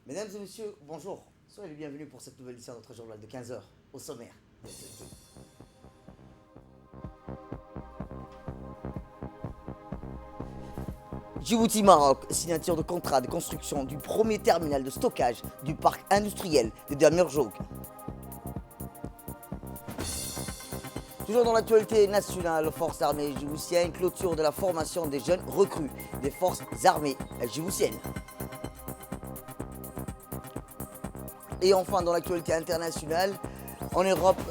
Mesdames et messieurs, bonjour. Soyez les bienvenus pour cette nouvelle édition de notre journal de 15 heures au sommaire. Djibouti-Maroc, signature de contrat de construction du premier terminal de stockage du parc industriel de Damirjoug. Toujours dans l'actualité nationale, les forces armées djiboutiennes, clôture de la formation des jeunes recrues des forces armées djiboutiennes. Et enfin, dans l'actualité internationale, en Europe,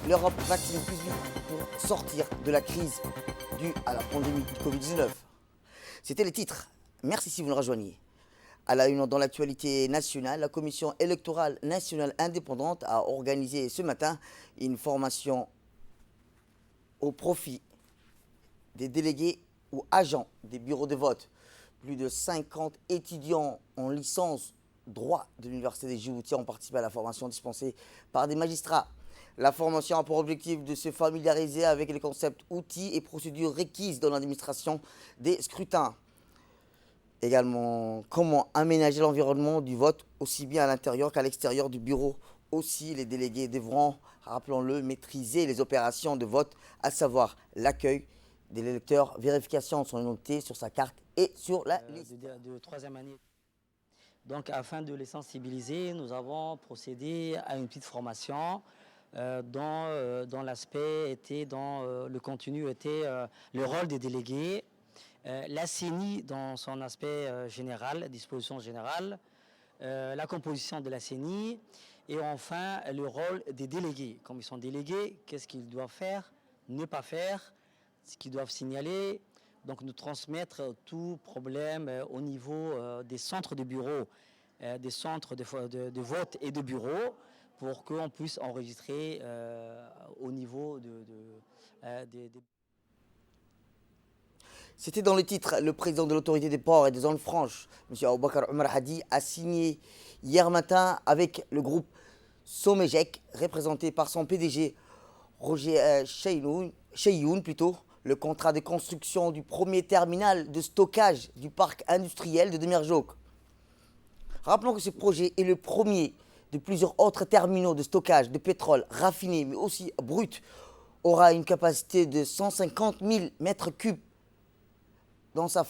l'Europe vaccine plus vite pour sortir de la crise due à la pandémie du Covid-19. C'était les titres. Merci si vous nous rejoignez. À la une dans l'actualité nationale, la Commission électorale nationale indépendante a organisé ce matin une formation au profit des délégués ou agents des bureaux de vote. Plus de 50 étudiants en licence droit de l'Université de Djibouti ont participé à la formation dispensée par des magistrats. La formation a pour objectif de se familiariser avec les concepts, outils et procédures requises dans l'administration des scrutins. Également, comment aménager l'environnement du vote, aussi bien à l'intérieur qu'à l'extérieur du bureau. Aussi, les délégués devront, rappelons-le, maîtriser les opérations de vote, à savoir l'accueil des électeurs, vérification de son identité sur sa carte et sur la liste. De troisième année. Donc, afin de les sensibiliser, nous avons procédé à une petite formation dont l'aspect était, le contenu était le rôle des délégués, la CENI dans son aspect général, disposition générale, la composition de la CENI et enfin le rôle des délégués. Comme ils sont délégués, qu'est-ce qu'ils doivent faire, ne pas faire, ce qu'ils doivent signaler. Donc nous transmettre tout problème au niveau des centres de bureaux, des centres de vote et de bureaux pour qu'on puisse enregistrer au niveau des... C'était dans le titre. Le président de l'autorité des ports et des zones franches, M. Aboubakar Omar Hadi, a signé hier matin avec le groupe Somejek, représenté par son PDG Roger Cheyoun, le contrat de construction du premier terminal de stockage du parc industriel de Demirjouk. Rappelons que ce projet est le premier de plusieurs autres terminaux de stockage de pétrole raffiné, mais aussi brut, aura une capacité de 150 000 mètres cubes. Dans sa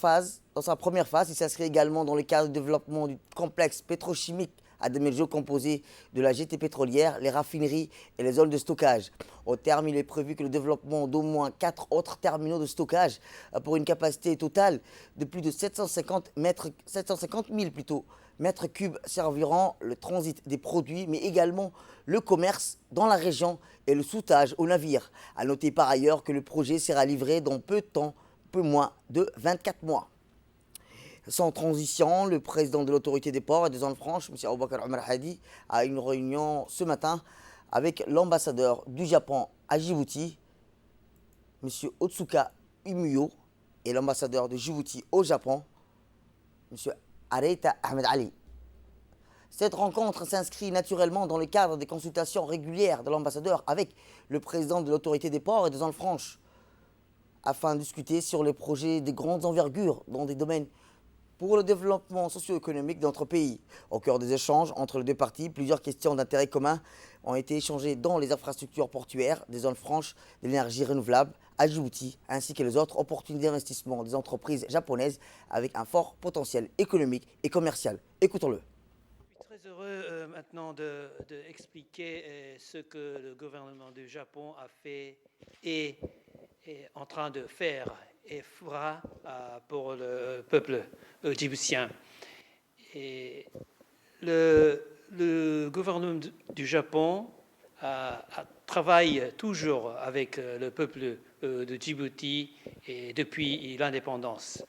première phase, il s'inscrit également dans le cadre du développement du complexe pétrochimique à Demirjouk composé de la jetée pétrolière, les raffineries et les zones de stockage. Au terme, il est prévu que le développement d'au moins 4 autres terminaux de stockage pour une capacité totale de plus de 750 000 mètres cubes serviront le transit des produits, mais également le commerce dans la région et le soûtage aux navires. A noter par ailleurs que le projet sera livré dans peu de temps, peu moins de 24 mois. Sans transition, le président de l'autorité des ports et des zones franches, M. Aboubakar Omar Hadi, a une réunion ce matin avec l'ambassadeur du Japon à Djibouti, M. Otsuka Umuyo, et l'ambassadeur de Djibouti au Japon, M. Areita Ahmed Ali. Cette rencontre s'inscrit naturellement dans le cadre des consultations régulières de l'ambassadeur avec le président de l'autorité des ports et des zones franches, afin de discuter sur les projets de grandes envergures dans des domaines pour le développement socio-économique de notre pays. Au cœur des échanges entre les deux parties, plusieurs questions d'intérêt commun ont été échangées dans les infrastructures portuaires, des zones franches, de l'énergie renouvelable à Djibouti, ainsi que les autres opportunités d'investissement des entreprises japonaises avec un fort potentiel économique et commercial. Écoutons-le. Je suis très heureux maintenant d'expliquer ce que le gouvernement du Japon a fait et est en train de faire et fera pour le peuple djiboutien. Et le gouvernement du Japon travaille toujours avec le peuple de Djibouti et depuis l'indépendance.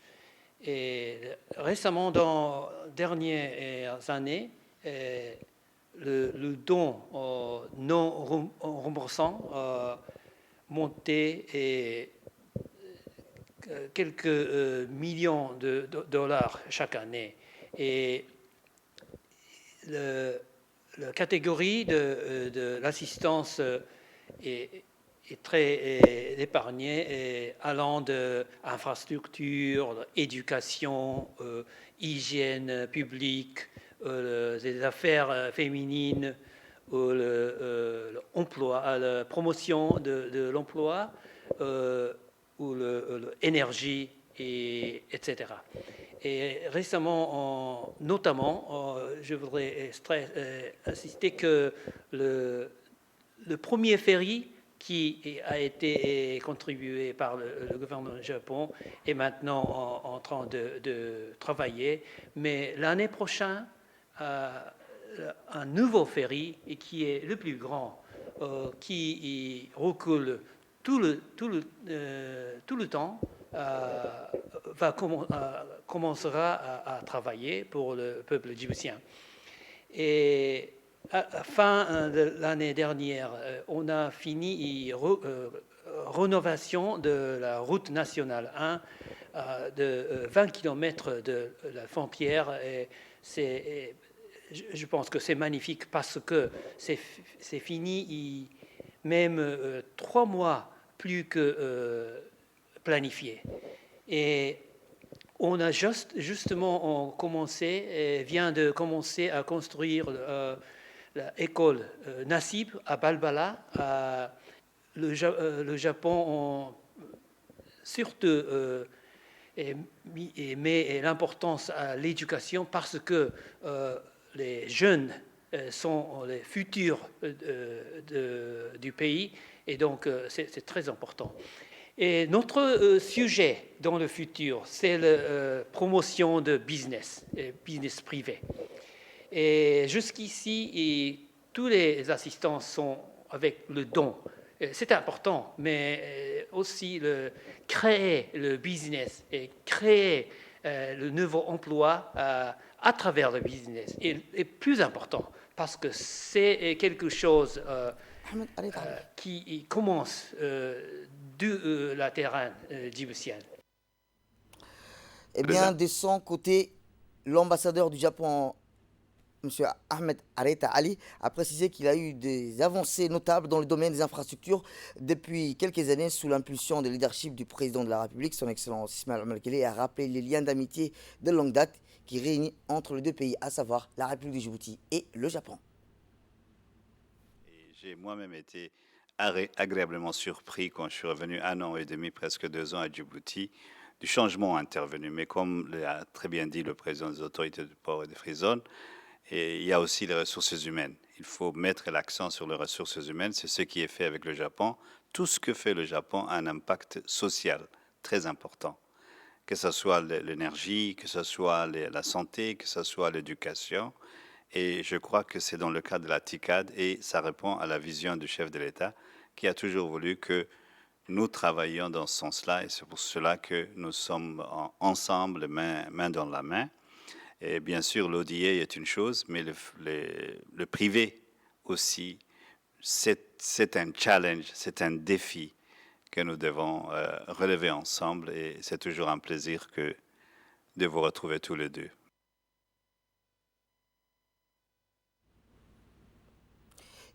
Et récemment, dans les dernières années, le don non remboursant montait et quelques millions de dollars chaque année. Et la catégorie de l'assistance est très épargnée, allant d'infrastructures, éducation, hygiène publique, les affaires féminines, ou l'emploi, la promotion de l'emploi, ou l'énergie, etc. Et récemment, notamment, je voudrais insister que le premier ferry qui a été contribué par le gouvernement du Japon est maintenant en train de travailler. Mais l'année prochaine, un nouveau ferry, et qui est le plus grand, qui recoule tout le temps, commencera à travailler pour le peuple djiboutien. Et à la fin de l'année dernière, on a fini rénovation de la route nationale 1 de 20 km de la frontière. Et je pense que c'est magnifique parce que c'est fini même 3 mois plus que planifié. Et on a justement vient de commencer à construire l'école Nassib à Balbala. Le Japon surtout met l'importance à l'éducation parce que les jeunes sont les futurs du pays, et donc c'est très important. Et notre sujet dans le futur, c'est la promotion de business privé. Et jusqu'ici, tous les assistants sont avec le don. C'est important, mais aussi créer le business et créer le nouveau emploi à travers le business est plus important parce que c'est quelque chose qui commence de la terrain djiboutienne. Eh bien, de son côté, l'ambassadeur du Japon, M. Ahmed Areta Ali, a précisé qu'il a eu des avancées notables dans le domaine des infrastructures depuis quelques années sous l'impulsion de leadership du président de la République, son Excellence Ismaël Omar Guelleh, et a rappelé les liens d'amitié de longue date qui réunissent entre les deux pays, à savoir la République de Djibouti et le Japon. J'ai moi-même été agréablement surpris quand je suis revenu 1 an et demi, presque 2 ans à Djibouti, du changement intervenu. Mais comme l'a très bien dit le président des autorités du port et des free zones, et il y a aussi les ressources humaines. Il faut mettre l'accent sur les ressources humaines. C'est ce qui est fait avec le Japon. Tout ce que fait le Japon a un impact social très important. Que ce soit l'énergie, que ce soit la santé, que ce soit l'éducation. Et je crois que c'est dans le cadre de la TICAD et ça répond à la vision du chef de l'État qui a toujours voulu que nous travaillions dans ce sens-là. Et c'est pour cela que nous sommes ensemble, main dans la main. Et bien sûr, l'ODA est une chose, mais le privé aussi, c'est un challenge, c'est un défi que nous devons relever ensemble. Et c'est toujours un plaisir de vous retrouver tous les deux.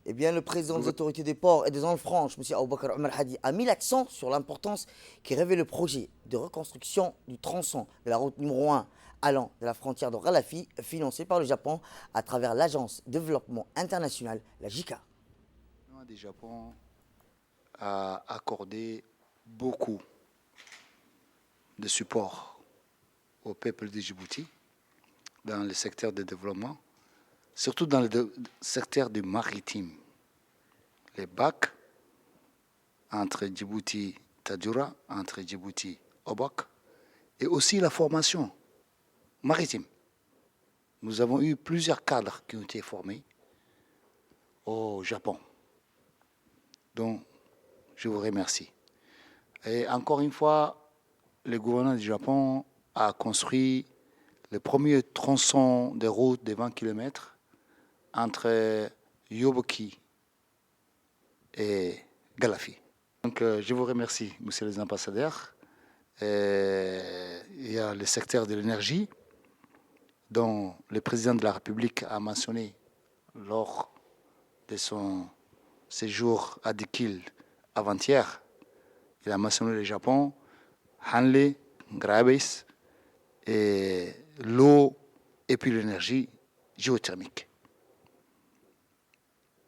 Eh bien, le président des autorités des ports et des zones franches, M. Aboubakar Omar Hadi, a mis l'accent sur l'importance qui revêt le projet de reconstruction du tronçon de la route numéro 1 allant de la frontière de Ralafi, financé par le Japon à travers l'Agence de développement international, la JICA. Le gouvernement du Japon a accordé beaucoup de support au peuple de Djibouti dans le secteur de développement, surtout dans le secteur du maritime. Les bacs entre Djibouti Tadjoura, entre Djibouti Obok, et aussi la formation maritime. Nous avons eu plusieurs cadres qui ont été formés au Japon. Donc, je vous remercie. Et encore une fois, le gouvernement du Japon a construit le premier tronçon de route de 20 km entre Yoboki et Galafi. Donc, je vous remercie, monsieur les ambassadeurs. Il y a le secteur de l'énergie, dont le président de la République a mentionné lors de son séjour à Dikil avant-hier. Il a mentionné le Japon, Hanle, Grabes, et l'eau et puis l'énergie. géothermique.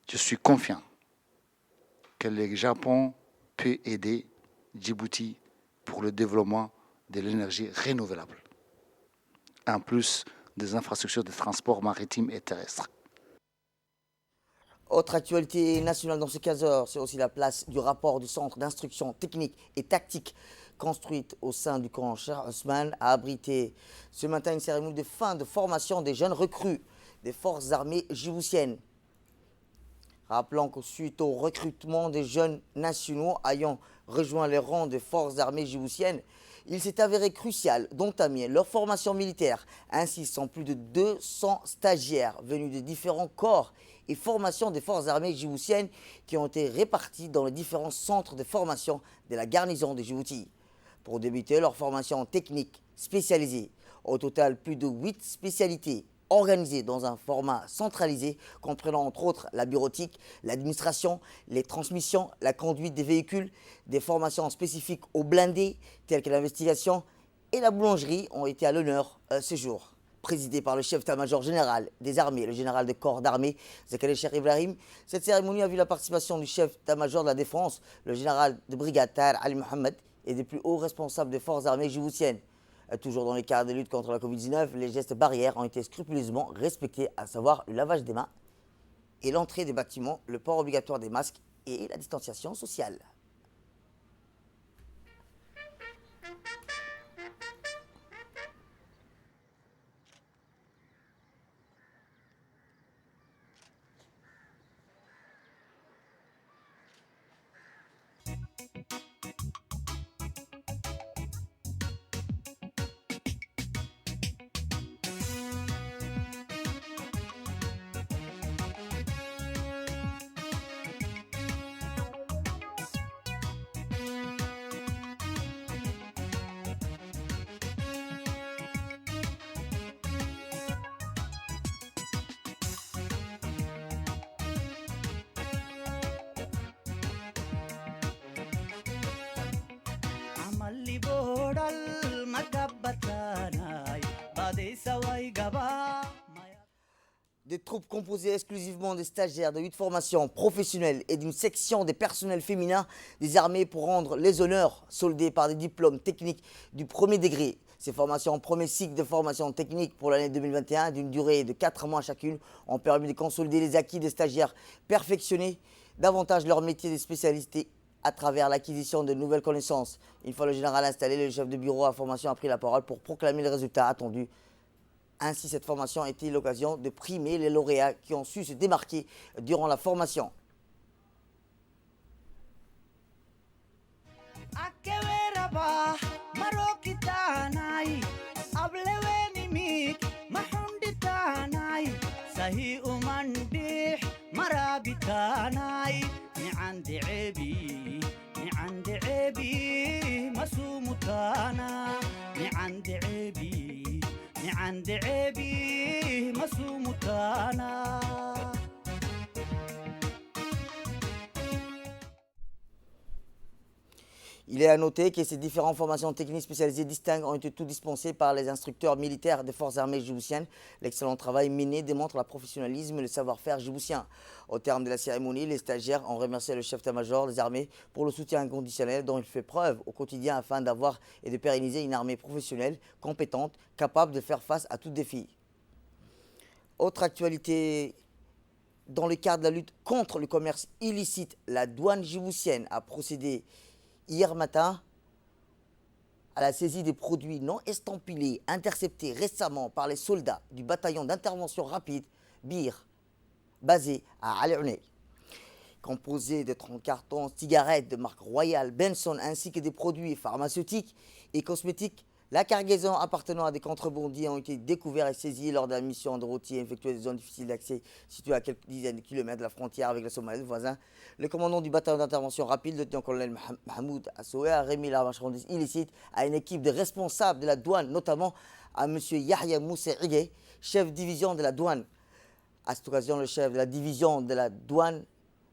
Je suis confiant que le Japon peut aider Djibouti pour le développement de l'énergie renouvelable, en plus des infrastructures de transport maritime et terrestre. Autre actualité nationale dans ce 15 heures, c'est aussi la place du rapport du Centre d'instruction technique et tactique construite au sein du camp Shah Ousmane a abrité ce matin une cérémonie de fin de formation des jeunes recrues des forces armées djiboutiennes. Rappelons que suite au recrutement des jeunes nationaux ayant rejoint les rangs des forces armées djiboutiennes, il s'est avéré crucial d'entamer leur formation militaire. Ainsi, sont plus de 200 stagiaires venus de différents corps et formations des forces armées djiboutiennes qui ont été répartis dans les différents centres de formation de la garnison de Djibouti pour débuter leur formation technique spécialisée. Au total, plus de 8 spécialités organisées dans un format centralisé comprenant entre autres la bureautique, l'administration, les transmissions, la conduite des véhicules, des formations spécifiques aux blindés telles que l'investigation et la boulangerie ont été à l'honneur ce jour. Présidé par le chef d'état-major général des armées, le général de corps d'armée, Zakaria Cheikh Ibrahim, cette cérémonie a vu la participation du chef d'état-major de la défense, le général de brigade Tahar Ali Mohamed, et des plus hauts responsables des forces armées djiboutiennes. Toujours dans les cadres de lutte contre la Covid-19, les gestes barrières ont été scrupuleusement respectés, à savoir le lavage des mains et l'entrée des bâtiments, le port obligatoire des masques et la distanciation sociale. Des troupes composées exclusivement de stagiaires de 8 formations professionnelles et d'une section des personnels féminins des armées pour rendre les honneurs soldés par des diplômes techniques du premier degré. Ces formations, premier cycle de formation technique pour l'année 2021, d'une durée de 4 mois chacune, ont permis de consolider les acquis des stagiaires, perfectionner davantage leur métier de spécialité à travers l'acquisition de nouvelles connaissances. Une fois le général installé, le chef de bureau à formation a pris la parole pour proclamer les résultats attendus. Ainsi, cette formation a été l'occasion de primer les lauréats qui ont su se démarquer durant la formation. Il est à noter que ces différentes formations techniques spécialisées distinctes ont été toutes dispensées par les instructeurs militaires des forces armées djiboutiennes. L'excellent travail mené démontre le professionnalisme et le savoir-faire djiboutien. Au terme de la cérémonie, les stagiaires ont remercié le chef d'état-major des armées pour le soutien inconditionnel dont il fait preuve au quotidien afin d'avoir et de pérenniser une armée professionnelle, compétente, capable de faire face à tout défi. Autre actualité, dans le cadre de la lutte contre le commerce illicite, la douane djiboutienne a procédé hier matin à la saisie des produits non estampillés interceptés récemment par les soldats du bataillon d'intervention rapide BIR, basé à Al-Ounay. Composé de 30 cartons cigarettes de marque Royal, Benson ainsi que des produits pharmaceutiques et cosmétiques, la cargaison appartenant à des contrebandiers ont été découverts et saisis lors de la mission de routier effectuée dans des zones difficiles d'accès situées à quelques dizaines de kilomètres de la frontière avec la Somalie voisin. Le commandant du bataillon d'intervention rapide, le lieutenant-colonel Mahmoud Assoué, a remis la marchandise illicite à une équipe de responsables de la douane, notamment à M. Yahya Moussa Igué, chef de division de la douane. À cette occasion, le chef de la division de la douane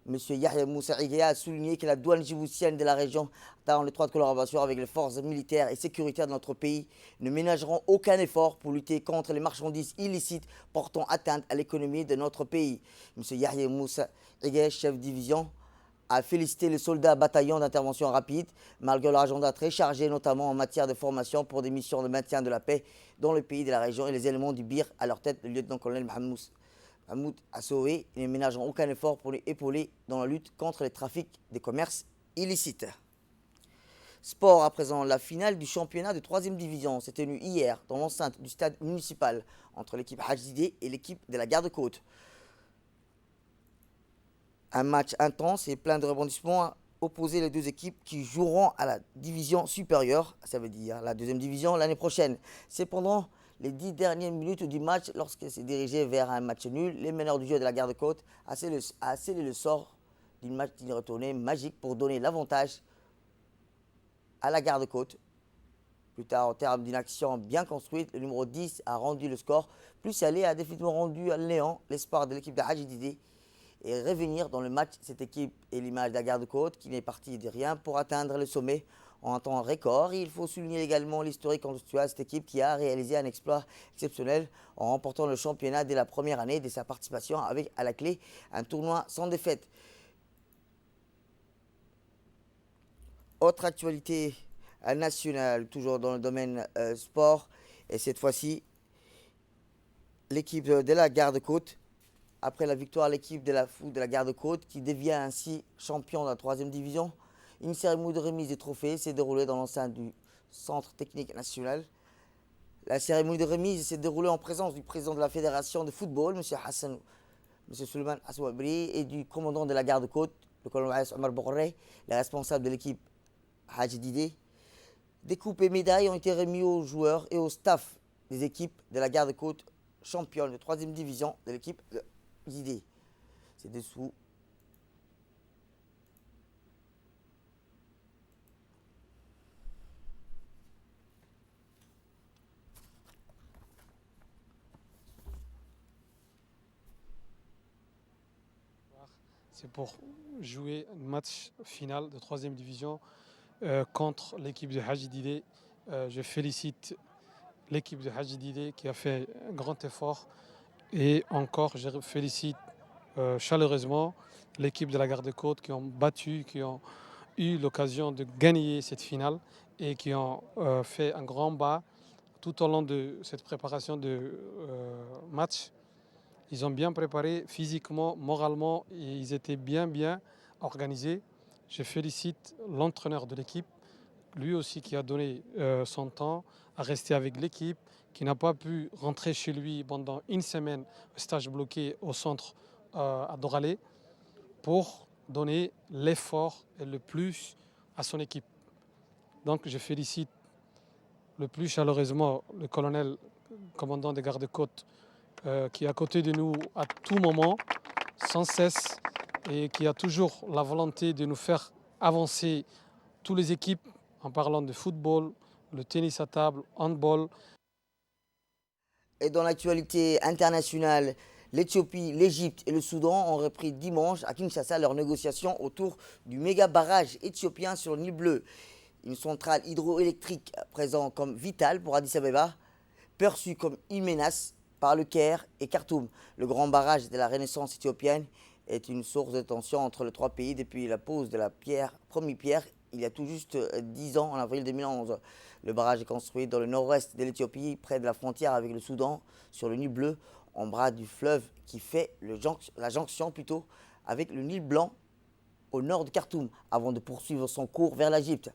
M. Yahya Moussa Igea a souligné que la douane djiboutienne de la région, dans l'étroite collaboration avec les forces militaires et sécuritaires de notre pays, ne ménageront aucun effort pour lutter contre les marchandises illicites portant atteinte à l'économie de notre pays. M. Yahya Moussa Igea, chef de division, a félicité les soldats bataillons d'intervention rapide, malgré leur agenda très chargé, notamment en matière de formation pour des missions de maintien de la paix dans le pays de la région et les éléments du BIR à leur tête, le lieutenant-colonel Mahmoud Assoué, ne ménageront aucun effort pour les épauler dans la lutte contre les trafics des commerces illicites. Sport à présent, la finale du championnat de 3e division s'est tenue hier dans l'enceinte du stade municipal entre l'équipe Hadjidé et l'équipe de la Garde-Côte. Un match intense et plein de rebondissements opposait les deux équipes qui joueront à la division supérieure, ça veut dire la 2e division l'année prochaine. C'est pendant les 10 dernières minutes du match, lorsqu'il s'est dirigé vers un match nul, les meneurs du jeu de la Garde-Côte a scellé le sort d'une match retournée magique pour donner l'avantage à la Garde-Côte. Plus tard, en termes d'une action bien construite, le numéro 10 a rendu le score. Plus aller a définitivement rendu à néant l'espoir de l'équipe de Hadjidé et revenir dans le match. Cette équipe est l'image de la Garde-Côte qui n'est partie de rien pour atteindre le sommet en un temps record. Il faut souligner également l'historique constitué à cette équipe qui a réalisé un exploit exceptionnel en remportant le championnat dès la première année de sa participation avec à la clé un tournoi sans défaite. Autre actualité nationale, toujours dans le domaine sport, et cette fois-ci, l'équipe de la Garde-Côte, après la victoire, l'équipe de la Garde-Côte qui devient ainsi champion de la 3e division. Une cérémonie de remise des trophées s'est déroulée dans l'enceinte du Centre technique national. La cérémonie de remise s'est déroulée en présence du président de la fédération de football, M. Suleiman Assouabri, et du commandant de la Garde-Côte, le colonel Omar Bourré, les responsables de l'équipe Hadjidé. Des coupes et médailles ont été remis aux joueurs et au staff des équipes de la Garde-Côte, championne de 3e division de l'équipe de Hadjidé. C'est dessous. C'est pour jouer un match final de 3e division contre l'équipe de Hadjidé. Je félicite l'équipe de Hadjidé qui a fait un grand effort. Et encore, je félicite chaleureusement l'équipe de la Garde-Côte qui ont battu, qui ont eu l'occasion de gagner cette finale et qui ont fait un grand pas tout au long de cette préparation de match. Ils ont bien préparé physiquement, moralement, et ils étaient bien organisés. Je félicite l'entraîneur de l'équipe, lui aussi qui a donné son temps à rester avec l'équipe, qui n'a pas pu rentrer chez lui pendant une semaine, stage bloqué au centre à Doralé, pour donner l'effort et le plus à son équipe. Donc je félicite le plus chaleureusement le colonel commandant des gardes-côtes qui est à côté de nous à tout moment, sans cesse, et qui a toujours la volonté de nous faire avancer toutes les équipes en parlant de football, le tennis à table, handball. Et dans l'actualité internationale, l'Éthiopie, l'Égypte et le Soudan ont repris dimanche à Kinshasa leurs négociations autour du méga barrage éthiopien sur le Nil Bleu. Une centrale hydroélectrique présente comme vitale pour Addis Abeba, perçue comme une menace par le Caire et Khartoum. Le grand barrage de la Renaissance éthiopienne est une source de tension entre les trois pays depuis la pose de la première pierre il y a tout juste 10 ans, en avril 2011. Le barrage est construit dans le nord-ouest de l'Éthiopie, près de la frontière avec le Soudan, sur le Nil Bleu, en bras du fleuve qui fait la jonction avec le Nil Blanc au nord de Khartoum, avant de poursuivre son cours vers l'Égypte.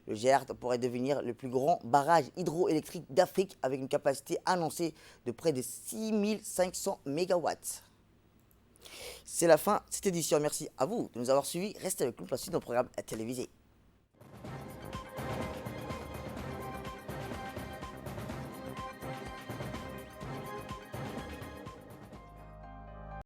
Le GERT pourrait devenir le plus grand barrage hydroélectrique d'Afrique avec une capacité annoncée de près de 6500 MW. C'est la fin de cette édition. Merci à vous de nous avoir suivis. Restez avec nous pour la suite de nos programmes télévisés.